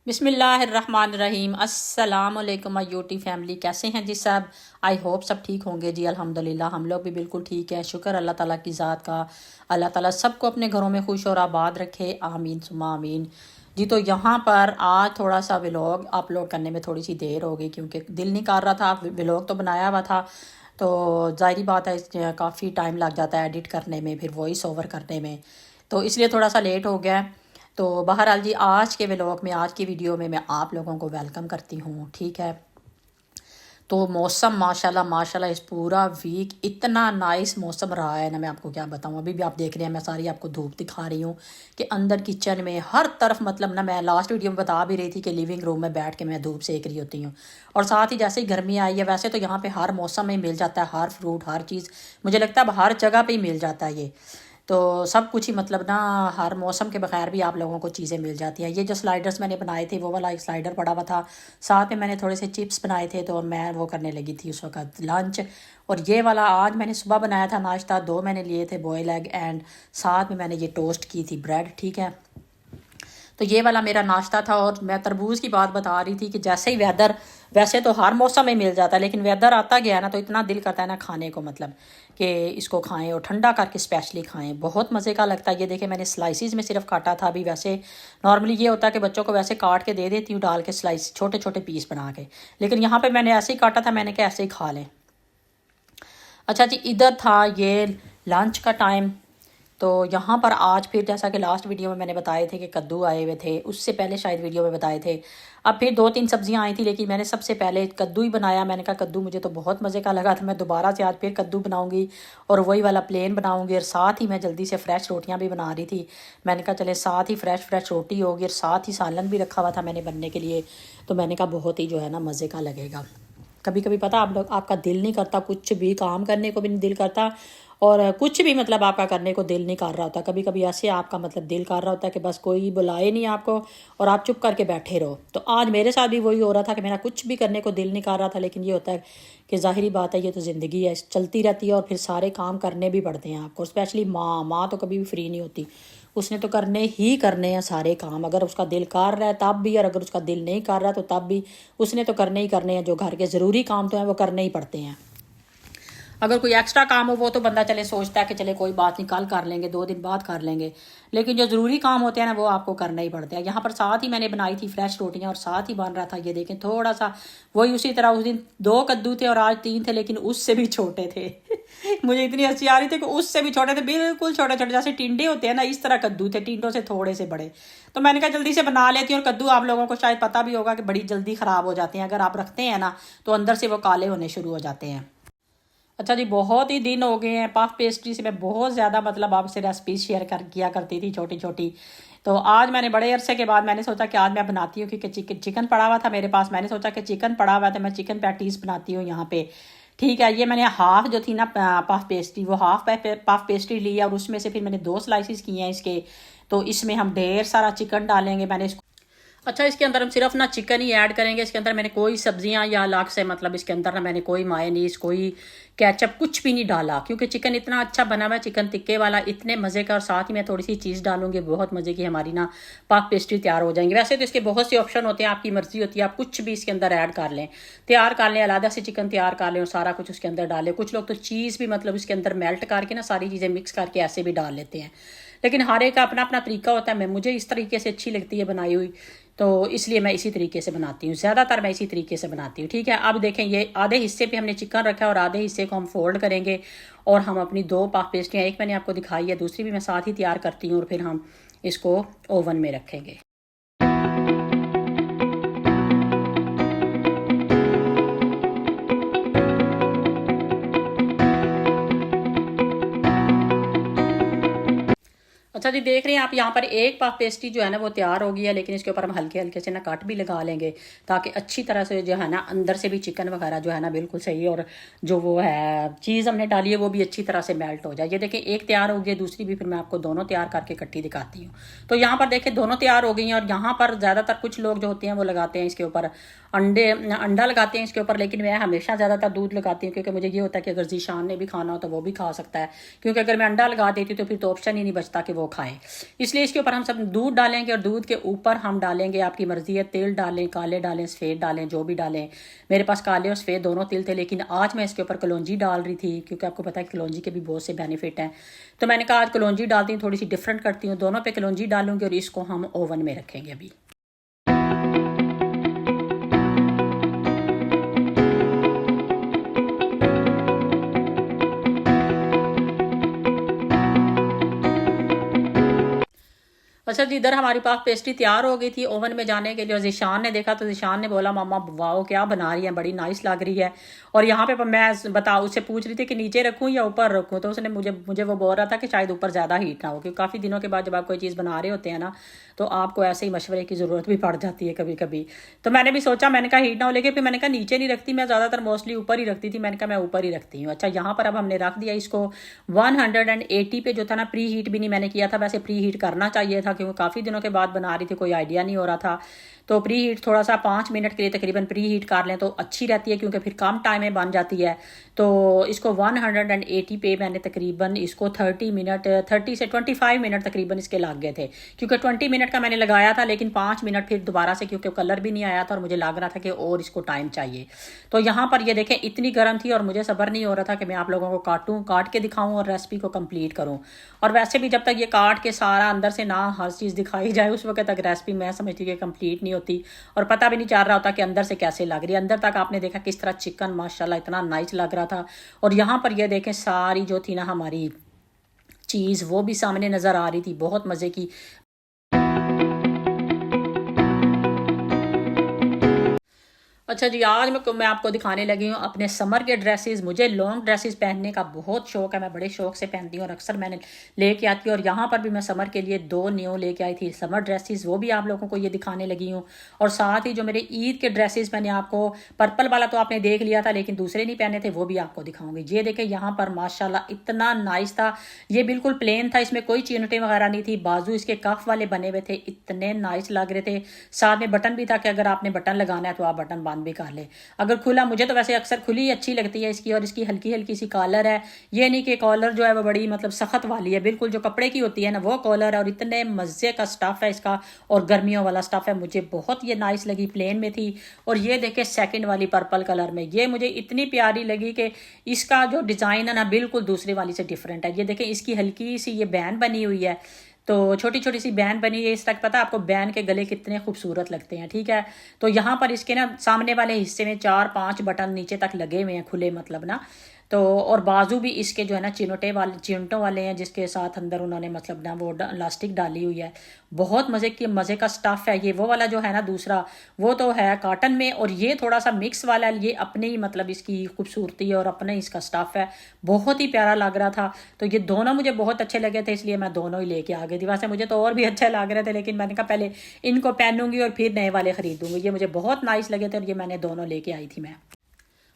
बिस्मिल्लाहिर्रहमानिर्रहीम अस्सलाम वालेकुम माय यूट्यूब फैमिली। कैसे हैं जी सब? आई होप सब ठीक होंगे जी। अल्हम्दुलिल्लाह हम लोग भी बिल्कुल ठीक है। शुक्र अल्लाह ताला की ज़ात का। अल्लाह ताला सबको अपने घरों में खुश और आबाद रखे, आमीन सुमा आमीन जी। तो यहाँ पर आज थोड़ा सा व्लॉग अपलोड करने में थोड़ी सी देर हो गई क्योंकि दिल नहीं कर रहा था। व्लॉग तो बनाया हुआ था, तो ज़ाहिर बात है काफ़ी टाइम लग जाता है एडिट करने में, फिर वॉइस ओवर करने में, तो इसलिए थोड़ा सा लेट हो गया। तो बहरहाल जी, आज के व्लॉग में, आज की वीडियो में मैं आप लोगों को वेलकम करती हूँ, ठीक है। तो मौसम माशाल्लाह माशाल्लाह इस पूरा वीक इतना नाइस मौसम रहा है ना, मैं आपको क्या बताऊँ। अभी भी आप देख रहे हैं, मैं सारी आपको धूप दिखा रही हूँ कि अंदर किचन में हर तरफ, मतलब ना, मैं लास्ट वीडियो में बता भी रही थी कि लिविंग रूम में बैठ के मैं धूप सेक रही होती हूँ। और साथ ही जैसे ही गर्मी आई है, वैसे तो यहाँ पे हर मौसम में मिल जाता है, हर फ्रूट हर चीज़, मुझे लगता है अब हर जगह पे ही मिल जाता है ये। तो सब कुछ ही, मतलब ना, हर मौसम के बगैर भी आप लोगों को चीज़ें मिल जाती हैं। ये जो स्लाइडर्स मैंने बनाए थे, वो वाला एक स्लाइडर पड़ा हुआ था, साथ में मैंने थोड़े से चिप्स बनाए थे, तो मैं वो करने लगी थी उस वक्त लंच। और ये वाला आज मैंने सुबह बनाया था नाश्ता, 2 मैंने लिए थे बॉयल एग, एंड साथ में मैंने ये टोस्ट की थी ब्रेड, ठीक है। तो ये वाला मेरा नाश्ता था। और मैं तरबूज की बात बता रही थी कि जैसे ही वेदर, वैसे तो हर मौसम में मिल जाता है, लेकिन वेदर आता गया ना तो इतना दिल करता है ना खाने को, मतलब कि इसको खाएं और ठंडा करके स्पेशली खाएं, बहुत मज़े का लगता है। ये देखें, मैंने स्लाइसिस में सिर्फ काटा था। अभी वैसे नॉर्मली ये होता है कि बच्चों को वैसे काट के दे देती हूँ, डाल के स्लाइस, छोटे छोटे पीस बना के, लेकिन यहाँ पर मैंने ऐसे ही काटा था, मैंने कहा ऐसे ही खा लें। अच्छा जी, इधर था ये लंच का टाइम। तो यहाँ पर आज फिर, जैसा कि लास्ट वीडियो में मैंने बताए थे कि कद्दू आए हुए थे, उससे पहले शायद वीडियो में बताए थे, अब फिर 2-3 सब्जियाँ आई थी, लेकिन मैंने सबसे पहले कद्दू ही बनाया। मैंने कहा कद्दू मुझे तो बहुत मज़े का लगा था, मैं दोबारा से आज फिर कद्दू बनाऊंगी और वही वाला प्लेन बनाऊंगी। और साथ ही मैं जल्दी से फ्रेश रोटियाँ भी बना रही थी। मैंने कहा चले साथ ही फ्रेश फ्रेश रोटी होगी, और साथ ही सालन भी रखा हुआ था मैंने बनने के लिए। तो मैंने कहा बहुत ही जो है ना मज़े का लगेगा। कभी कभी पता आप लोग, आपका दिल नहीं करता, कुछ भी काम करने को भी नहीं दिल करता, और कुछ भी मतलब आपका करने को दिल नहीं कर रहा होता। कभी कभी ऐसे आपका मतलब दिल कर रहा होता है कि बस कोई बुलाए नहीं आपको और आप चुप करके बैठे रहो। तो आज मेरे साथ भी वही हो रहा था कि मेरा कुछ भी करने को दिल नहीं कर रहा था, लेकिन ये होता है कि ज़ाहिरी बात है, ये तो ज़िंदगी है, चलती रहती है, और फिर सारे काम करने भी पड़ते हैं आपको। स्पेशली माँ, माँ तो कभी भी फ्री नहीं होती, उसने तो करने ही करने हैं सारे काम। अगर उसका दिल कर रहा है तब भी, और अगर उसका दिल नहीं कर रहा तो तब भी उसने तो करने ही करने हैं। जो घर के ज़रूरी काम तो हैं वो करने ही पड़ते हैं। अगर कोई एक्स्ट्रा काम हो वो तो बंदा चले सोचता है कि चले कोई बात नहीं, कल कर लेंगे, 2 दिन बाद कर लेंगे, लेकिन जो ज़रूरी काम होते हैं ना वो आपको करना ही पड़ते हैं। यहाँ पर साथ ही मैंने बनाई थी फ्रेश रोटियाँ, और साथ ही बन रहा था, ये देखें, थोड़ा सा वही उसी तरह। उस दिन 2 कद्दू थे और आज 3 थे, लेकिन उससे भी छोटे थे। मुझे इतनी हंसी आ रही थी कि उससे भी छोटे थे, बिल्कुल छोटे छोटे, जैसे टिंडे होते हैं ना, इस तरह कद्दू थे, टिंडों से थोड़े से बड़े। तो मैंने कहा जल्दी से बना लेती हूँ। और कद्दू आप लोगों को शायद पता भी होगा कि बड़ी जल्दी ख़राब हो जाते हैं, अगर आप रखते हैं ना तो अंदर से वो काले होने शुरू हो जाते हैं। अच्छा जी, बहुत ही दिन हो गए हैं। पफ पेस्ट्री से मैं बहुत ज़्यादा, मतलब आपसे रेसिपी शेयर कर किया करती थी छोटी छोटी। तो आज मैंने बड़े अरसे के बाद मैंने सोचा कि आज मैं बनाती हूँ, क्योंकि चिकन पड़ा हुआ था मेरे पास। मैंने सोचा कि चिकन पड़ा हुआ है तो मैं चिकन पैटीज़ बनाती हूँ यहाँ पे, ठीक है। ये मैंने हाफ जो थी ना पफ पेस्ट्री, वो हाफ पफ पेस्ट्री ली, और उसमें से फिर मैंने 2 स्लाइसिस किए हैं इसके। तो इसमें हम ढेर सारा चिकन डालेंगे। मैंने इसको, अच्छा, इसके अंदर हम सिर्फ ना चिकन ही ऐड करेंगे। इसके अंदर मैंने कोई सब्जियां या अलग से, मतलब इसके अंदर ना मैंने कोई मायोनीज, कोई केचप, कुछ भी नहीं डाला, क्योंकि चिकन इतना अच्छा बना हुआ है, चिकन टिक्के वाला, इतने मज़े का। और साथ ही मैं थोड़ी सी चीज़ डालूंगी, बहुत मज़े की हमारी ना पफ पेस्ट्री तैयार हो जाएंगी। वैसे तो इसके बहुत से ऑप्शन होते हैं, आपकी मर्जी होती है, आप कुछ भी इसके अंदर ऐड कर लें, तैयार कर लें, अलग से चिकन तैयार कर लें और सारा कुछ उसके अंदर डालें। कुछ लोग तो चीज़ भी, मतलब इसके अंदर मेल्ट करके ना सारी चीज़ें मिक्स करके ऐसे भी डाल लेते हैं, लेकिन हर एक का अपना अपना तरीका होता है। मैं, मुझे इस तरीके से अच्छी लगती है बनाई हुई, तो इसलिए मैं इसी तरीके से बनाती हूँ, ज़्यादातर मैं इसी तरीके से बनाती हूँ, ठीक है। अब देखें, ये आधे हिस्से पे हमने चिकन रखा है और आधे हिस्से को हम फोल्ड करेंगे, और हम अपनी 2 पफ पेस्ट्रियाँ, एक मैंने आपको दिखाई है, दूसरी भी मैं साथ ही तैयार करती हूँ, और फिर हम इसको ओवन में रखेंगे। अच्छा जी, देख रहे हैं आप, यहाँ पर एक पफ पेस्ट्री जो है ना वो तैयार हो गई है, लेकिन इसके ऊपर हम हल्के हल्के से ना कट भी लगा लेंगे, ताकि अच्छी तरह से जो है ना अंदर से भी चिकन वगैरह जो है ना बिल्कुल सही, और जो वो है चीज़ हमने डाली है वो भी अच्छी तरह से मेल्ट हो जाए। ये देखिए, एक तैयार हो गई है, दूसरी भी फिर मैं आपको दोनों तैयार करके इकट्ठी दिखाती हूँ। तो यहाँ पर देखिए दोनों तैयार हो गई हैं, और यहाँ पर ज़्यादातर कुछ लोग जो होते हैं वो लगाते हैं इसके ऊपर अंडा लगाते हैं इसके ऊपर, लेकिन मैं हमेशा ज़्यादातर दूध लगाती हूँ, क्योंकि मुझे ये होता है कि अगर जीशान ने भी खाना हो तो वो भी खा सकता है, क्योंकि अगर मैं अंडा लगा देती तो फिर तो ऑप्शन ही नहीं बचता कि वो वो खाए। इसलिए इसके ऊपर हम सब दूध डालेंगे और दूध के ऊपर हम डालेंगे, आपकी मर्ज़ी है, तेल डालें, काले डालें, सफ़ेद डालें, जो भी डालें। मेरे पास काले और सफ़ेद दोनों तिल थे, लेकिन आज मैं इसके ऊपर कलौंजी डाल रही थी क्योंकि आपको पता है कलौंजी के भी बहुत से बेनिफिट हैं। तो मैंने कहा आज कलौंजी डालती हूँ, थोड़ी सी डिफरेंट करती हूँ, दोनों पे कलौंजी डालूंगी और इसको हम ओवन में रखेंगे अभी। अच्छा जी, इधर हमारी पास पेस्ट्री तैयार हो गई थी ओवन में जाने के लिए, और ज़ीशान ने देखा तो ज़ीशान ने बोला मम्मा वाओ क्या बना रही है, बड़ी नाइस लग रही है। और यहाँ पे मैं बता उससे पूछ रही थी कि नीचे रखूँ या ऊपर रखूँ, तो उसने मुझे मुझे वो बोल रहा था कि शायद ऊपर ज़्यादा हीट ना हो, क्योंकि काफ़ी दिनों के बाद जब आप कोई चीज़ बना रहे होते हैं ना, तो आपको ऐसे ही मशवरे की ज़रूरत भी पड़ जाती है कभी कभी। तो मैंने भी सोचा, मैंने कहा हीट ना हो, लेकिन फिर मैंने कहा नीचे नहीं रखती, मैं ज़्यादातर मोस्टली ऊपर ही रखती थी, मैंने कहा मैं ऊपर ही रखती हूँ। अच्छा, यहाँ पर अब हमने रख दिया इसको 180 पे, जो था ना प्री हीट भी नहीं मैंने किया था, वैसे प्री हीट करना चाहिए था क्योंकि काफ़ी दिनों के बाद बना रही थी, कोई आइडिया नहीं हो रहा था। तो प्री हीट थोड़ा सा 5 मिनट के लिए तकरीबन प्री हीट कर लें तो अच्छी रहती है, क्योंकि फिर कम टाइम में बन जाती है। तो इसको 180 पे मैंने तकरीबन इसको 30 से 25 मिनट तकरीबन इसके लग गए थे, क्योंकि 20 मिनट का मैंने लगाया था, लेकिन 5 मिनट फिर दोबारा से, क्योंकि कलर भी नहीं आया था और मुझे लग रहा था कि और इसको टाइम चाहिए। तो यहाँ पर ये देखें इतनी गर्म थी और मुझे सब्र नहीं हो रहा था कि मैं आप लोगों को काट के दिखाऊं और रेसिपी को कंप्लीट करूं। और वैसे भी जब तक ये काट के सारा अंदर से ना हर चीज़ दिखाई जाए, उस वक्त तक रेसिपी मैं समझती हूँ कि कंप्लीट नहीं होती, और पता भी नहीं चल रहा होता कि अंदर से कैसे लग रही है। अंदर तक आपने देखा किस तरह चिकन माशाल्लाह इतना नाइस लग रहा था। और यहाँ पर ये देखें सारी जो थी ना हमारी चीज़ वो भी सामने नज़र आ रही थी, बहुत मज़े की। अच्छा जी, आज मैं आपको दिखाने लगी हूँ अपने समर के ड्रेसेस। मुझे लॉन्ग ड्रेसेस पहनने का बहुत शौक है, मैं बड़े शौक से पहनती हूँ और अक्सर मैंने लेके आती हूँ। और यहाँ पर भी मैं समर के लिए 2 न्यू लेके आई थी समर ड्रेसेस, वो भी आप लोगों को ये दिखाने लगी हूँ। और साथ ही जो मेरे ईद के ड्रेसेस मैंने आपको, पर्पल वाला तो आपने देख लिया था लेकिन दूसरे नहीं पहने थे, वो भी आपको दिखाऊंगी। ये देखें यहाँ पर माशाल्लाह इतना नाइस था, ये बिल्कुल प्लेन था, इसमें कोई चीनटें वगैरह नहीं थी, बाजू इसके कफ वाले बने हुए थे, इतने नाइस लग रहे थे। साथ में बटन भी था कि अगर आपने बटन लगाना है तो आप बटन भी कर ले। अगर खुला, मुझे तो वैसे अक्सर खुली अच्छी लगती है इसकी, और इसकी हल्की हल्की सी कॉलर है, ये नहीं कि कॉलर जो है वो बड़ी मतलब सख्त वाली है, बिल्कुल जो कपड़े की होती है ना वो कॉलर है। और इतने मज़े का स्टफ़ है इसका, और गर्मियों वाला स्टफ़ है, मुझे बहुत ये नाइस लगी, प्लेन में थी। और ये देखे सेकंड वाली पर्पल कलर में, ये मुझे इतनी प्यारी लगी कि इसका जो डिज़ाइन है ना बिल्कुल दूसरी वाली से डिफरेंट है। ये देखें इसकी हल्की सी ये बैंड बनी हुई है, तो छोटी छोटी सी बैन बनी है। इस तक पता है आपको बैन के गले कितने खूबसूरत लगते हैं, ठीक है। तो यहाँ पर इसके ना सामने वाले हिस्से में 4-5 बटन नीचे तक लगे हुए हैं, खुले मतलब ना। तो और बाजू भी इसके जो है ना चिमटों वाले हैं, जिसके साथ अंदर उन्होंने मतलब ना वो इलास्टिक डाली हुई है। बहुत मज़े का स्टफ़ है ये। वो वाला जो है ना दूसरा, वो तो है कॉटन में, और ये थोड़ा सा मिक्स वाला है, ये अपने ही मतलब इसकी खूबसूरती और अपने ही इसका स्टफ़ है, बहुत ही प्यारा लग रहा था। तो ये दोनों मुझे बहुत अच्छे लगे थे, इसलिए मैं दोनों ही लेके आ गई थी। वैसे मुझे तो और भी अच्छे लग रहे थे, लेकिन मैंने कहा पहले इनको पहनूंगी और फिर नए वाले ख़रीदूंगी। ये मुझे बहुत नाइस लगे थे और ये मैंने दोनों लेके आई थी मैं।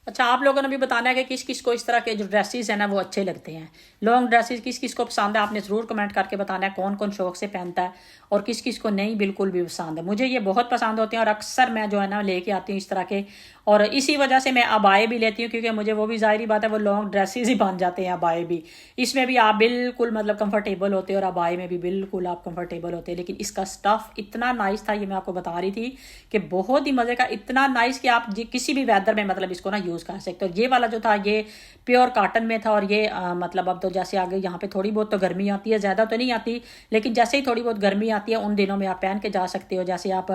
अच्छा, आप लोगों ने भी बताना है कि किस किस को इस तरह के जो ड्रेसेस हैं ना वो अच्छे लगते हैं, लॉन्ग ड्रेसेस किस किस को पसंद है। आपने ज़रूर कमेंट करके बताना है कौन कौन शौक से पहनता है और किस किस को नहीं बिल्कुल भी पसंद है। मुझे ये बहुत पसंद होते हैं और अक्सर मैं जो है ना लेके आती हूँ इस तरह के, और इसी वजह से मैं अबाए भी लेती हूँ, क्योंकि मुझे वो भी ज़ाहिर बात है वो लॉन्ग ड्रेसेस ही बन जाते हैं अबाए भी। इसमें भी आप बिल्कुल मतलब कंफर्टेबल होते हैं और अबाए में भी बिल्कुल आप कंफर्टेबल होते हैं। लेकिन इसका स्टफ़ इतना नाइस था, ये मैं आपको बता रही थी कि बहुत ही मज़े का, इतना नाइस कि आप किसी भी वेदर में मतलब इसको ना यूज़ कर सकते हो। ये वाला जो था ये प्योर कॉटन में था, और ये मतलब अब तो जैसे आगे यहाँ पे थोड़ी बहुत तो गर्मी आती है, ज़्यादा तो नहीं आती, लेकिन जैसे ही थोड़ी बहुत गर्मी आती है उन दिनों में आप पहन के जा सकते हो। जैसे आप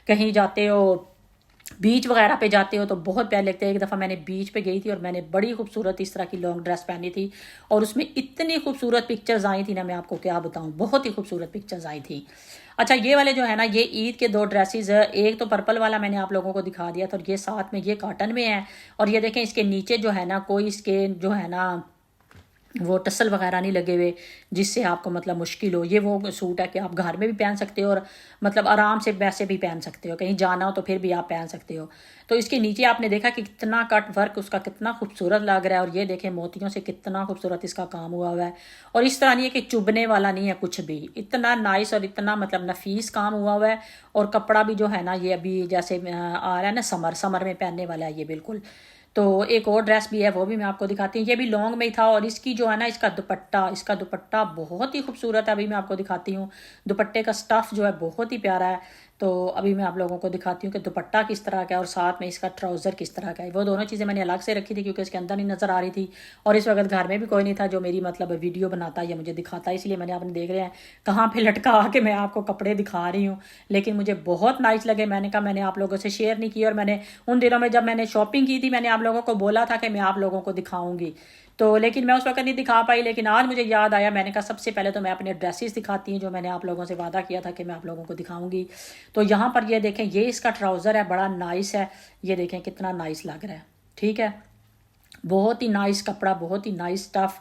कहीं जाते हो, बीच वगैरह पे जाते हो तो बहुत प्यारे लगते हैं। एक दफ़ा मैंने बीच पे गई थी और मैंने बड़ी खूबसूरत इस तरह की लॉन्ग ड्रेस पहनी थी, और उसमें इतनी खूबसूरत पिक्चर्स आई थी ना, मैं आपको क्या बताऊं, बहुत ही खूबसूरत पिक्चर्स आई थी। अच्छा, ये वाले जो है ना ये ईद के 2 ड्रेसेस, एक तो पर्पल वाला मैंने आप लोगों को दिखा दिया था, और ये साथ में ये कॉटन में है। और ये देखें इसके नीचे जो है ना कोई इसके जो है ना वो टसल वगैरह नहीं लगे हुए, जिससे आपको मतलब मुश्किल हो। ये वो सूट है कि आप घर में भी पहन सकते हो और मतलब आराम से वैसे भी पहन सकते हो, कहीं जाना हो तो फिर भी आप पहन सकते हो। तो इसके नीचे आपने देखा कि कितना कट वर्क उसका कितना खूबसूरत लग रहा है, और ये देखें मोतियों से कितना खूबसूरत इसका काम हुआ हुआ है। और इस तरह नहीं है कि चुभने वाला नहीं है कुछ भी, इतना नाइस और इतना मतलब नफीस काम हुआ हुआ है। और कपड़ा भी जो है ना ये अभी जैसे आ रहा है ना समर में पहनने वाला है ये बिल्कुल। तो एक और ड्रेस भी है, वो भी मैं आपको दिखाती हूँ। ये भी लॉन्ग में ही था और इसकी जो है ना इसका दुपट्टा बहुत ही खूबसूरत है। अभी मैं आपको दिखाती हूँ, दुपट्टे का स्टफ़ जो है बहुत ही प्यारा है। तो अभी मैं आप लोगों को दिखाती हूँ कि दुपट्टा किस तरह का है और साथ में इसका ट्राउज़र किस तरह का है। वो दोनों चीज़ें मैंने अलग से रखी थी क्योंकि इसके अंदर नहीं नज़र आ रही थी और इस वक्त घर में भी कोई नहीं था जो मेरी मतलब वीडियो बनाता या मुझे दिखाता, इसलिए मैंने आपने देख रहे हैं कहाँ पे लटका के मैं आपको कपड़े दिखा रही हूँ। लेकिन मुझे बहुत नाइस लगे, मैंने कहा मैंने आप लोगों से शेयर नहीं किया और मैंने उन दिनों में जब मैंने शॉपिंग की थी मैंने आप लोगों को बोला था कि मैं आप लोगों को दिखाऊंगी, तो लेकिन मैं उस वक्त नहीं दिखा पाई। लेकिन आज मुझे याद आया, मैंने कहा सबसे पहले तो मैं अपने ड्रेसेस दिखाती हूँ जो मैंने आप लोगों से वादा किया था कि मैं आप लोगों को दिखाऊंगी। तो यहाँ पर ये देखें, ये इसका ट्राउज़र है, बड़ा नाइस है। ये देखें कितना नाइस लग रहा है, ठीक है, बहुत ही नाइस कपड़ा, बहुत ही नाइस स्टफ़।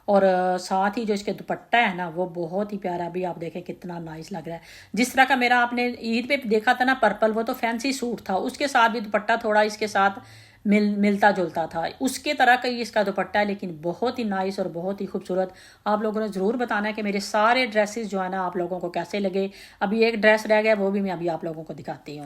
और साथ ही जो इसके दुपट्टा है ना वो बहुत ही प्यारा, अभी आप देखें कितना नाइस लग रहा है। जिस तरह का मेरा आपने ईद पे देखा था ना पर्पल, वो तो फैंसी सूट था, उसके साथ भी दुपट्टा थोड़ा इसके साथ मिलता जुलता था, उसके तरह का ही इसका दुपट्टा है, लेकिन बहुत ही नाइस और बहुत ही खूबसूरत। आप लोगों ने ज़रूर बताना है कि मेरे सारे ड्रेसेस जो है ना आप लोगों को कैसे लगे। अभी एक ड्रेस रह गया, वो भी मैं अभी आप लोगों को दिखाती हूँ।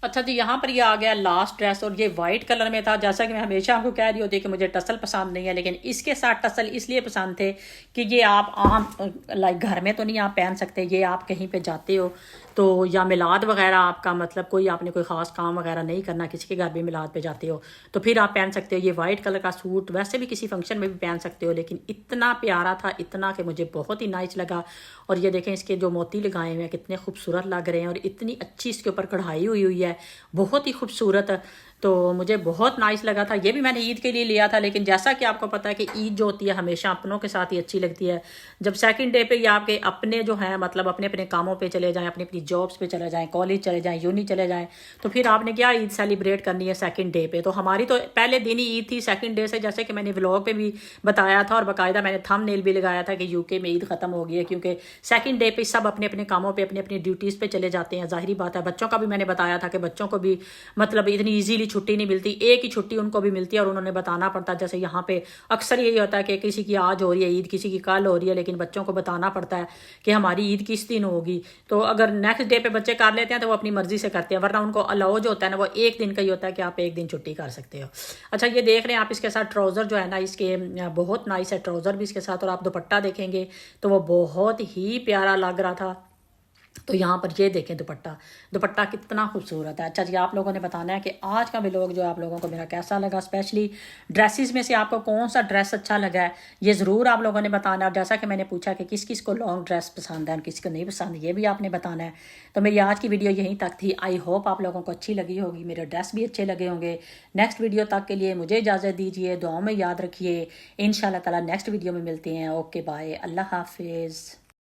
अच्छा जी, यहाँ पर ये आ गया लास्ट ड्रेस और ये वाइट कलर में था। जैसा कि मैं हमेशा आपको कह रही होती है कि मुझे टसल पसंद नहीं है, लेकिन इसके साथ टसल इसलिए पसंद थे कि ये आप आम लाइक घर में तो नहीं आप पहन सकते, ये आप कहीं पे जाते हो तो या मिलाद वगैरह आपका मतलब कोई आपने कोई ख़ास काम वगैरह नहीं करना, किसी के घर भी मिलाद पे जाते हो तो फिर आप पहन सकते हो। ये वाइट कलर का सूट वैसे भी किसी फंक्शन में भी पहन सकते हो, लेकिन इतना प्यारा था, इतना कि मुझे बहुत ही नाइस लगा। और ये देखें इसके जो मोती लगाए हुए हैं कितने खूबसूरत लग रहे हैं और इतनी अच्छी इसके ऊपर कढ़ाई हुई हुई है, बहुत ही खूबसूरत। तो मुझे बहुत नाइस लगा था। ये भी मैंने ईद के लिए लिया था, लेकिन जैसा कि आपको पता है कि ईद जो होती है हमेशा अपनों के साथ ही अच्छी लगती है। जब सेकंड डे पे या आपके अपने जो हैं मतलब अपने अपने कामों पे चले जाएं, अपनी अपनी जॉब्स पे चले जाएं, कॉलेज चले जाएं, यूनी चले जाएं, तो फिर आपने क्या ईद सेलिब्रेट करनी है सेकंड डे पे। तो हमारी तो पहले दिन ही ईद थी, सेकंड डे से जैसे कि मैंने व्लॉग पे भी बताया था और बाकायदा मैंने थंबनेल भी लगाया था कि यूके में ईद ख़त्म हो गई है, क्योंकि सेकंड डे पे सब अपने अपने कामों पे अपनी अपनी ड्यूटीज़ पे चले जाते हैं। ज़ाहिरी बात है, बच्चों का भी मैंने बताया था कि बच्चों को भी मतलब इतनी ईजीली छुट्टी नहीं मिलती, एक ही छुट्टी उनको भी मिलती है और उन्होंने बताना पड़ता है। जैसे यहाँ पे अक्सर यही होता है कि किसी की आज हो रही है ईद, किसी की कल हो रही है, लेकिन बच्चों को बताना पड़ता है कि हमारी ईद किस दिन होगी। तो अगर नेक्स्ट डे पे बच्चे कर लेते हैं तो वो अपनी मर्जी से करते हैं, वरना उनको अलाउ जो होता है ना वो एक दिन का ही होता है कि आप एक दिन छुट्टी कर सकते हो। अच्छा, ये देख रहे हैं आप, इसके साथ ट्राउज़र जो है ना इसके बहुत नाइस है, ट्राउज़र भी इसके साथ, और आप दुपट्टा देखेंगे तो वो बहुत ही प्यारा लग रहा था। तो यहाँ पर ये देखें दुपट्टा, दुपट्टा कितना खूबसूरत है। अच्छा जी, आप लोगों ने बताना है कि आज का व्लॉग जो आप लोगों को मेरा कैसा लगा, स्पेशली ड्रेसेस में से आपको कौन सा ड्रेस अच्छा लगा है ये ज़रूर आप लोगों ने बताना है। और जैसा कि मैंने पूछा कि किस किस को लॉन्ग ड्रेस पसंद है और किसी को नहीं पसंद, ये भी आपने बताना है। तो मेरी आज की वीडियो यहीं तक थी। आई होप आप लोगों को अच्छी लगी होगी, मेरे ड्रेस भी अच्छे लगे होंगे। नेक्स्ट वीडियो तक के लिए मुझे इजाज़त दीजिए, दुआओं में याद रखिए। इंशाल्लाह ताला नेक्स्ट वीडियो में मिलते हैं। ओके बाय, अल्लाह हाफिज़।